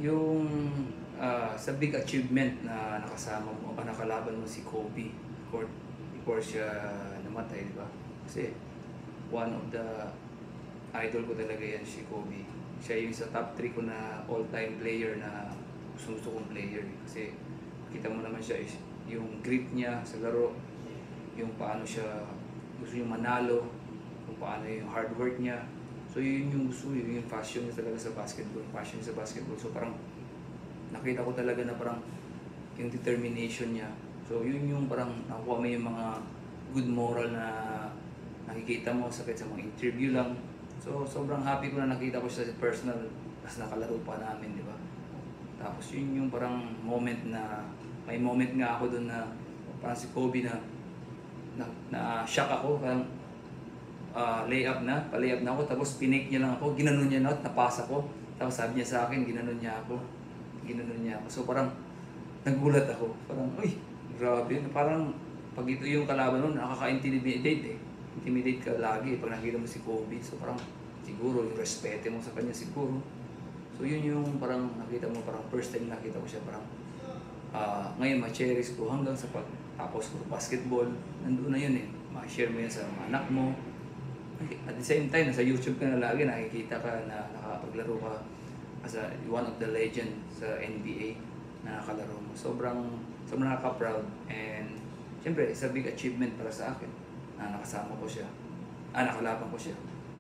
Yung sa big achievement na nakasama mo o nakalaban mo si Kobe before siya namatay, di ba? Kasi one of the idol ko talaga yan si Kobe. Siya yung sa top 3 ko na all-time player na gusto kong player. Kasi kita mo naman siya is yung grit niya sa laro, yung paano siya gusto yung manalo, kung paano yung hard work niya. So yun yung gusto, yun yung passion niya talaga sa basketball, passion niya sa basketball. So parang nakita ko talaga na parang yung determination niya. So yun yung parang nakuha mo yung mga good moral na nakikita mo sa mga interview lang. So sobrang happy ko na nakita ko siya sa personal, tapos nakalaro pa namin, di ba? Tapos yun yung parang moment na, may moment nga ako doon na parang si Kobe na shock ako, parang pa-layup na ako, tapos pinake niya lang ako, ginanon niya na at napasa ko. Tapos sabi niya sa akin, ginanon niya ako. So parang nagulat ako, parang, uy, grabe, parang pag ito yung kalaban mo, nakaka-intimidate eh. Intimidate ka lagi pag nakita mo si Kobe. So parang siguro yung respeto mo sa kanya siguro. So yun yung parang nakita mo, parang first time nakita ko siya, parang ngayon ma-cherish ko hanggang sa pagtapos ko basketball. Nandun na yun eh, ma-share mo yan sa mga anak mo. At the same time, nasa YouTube ka na lagi, nakikita ka na nakapaglaro ka as one of the legend sa NBA na nakalaro mo. Sobrang nakaka-proud, and siyempre, it's a big achievement para sa akin na nakasama ko siya, nakalaban ko siya.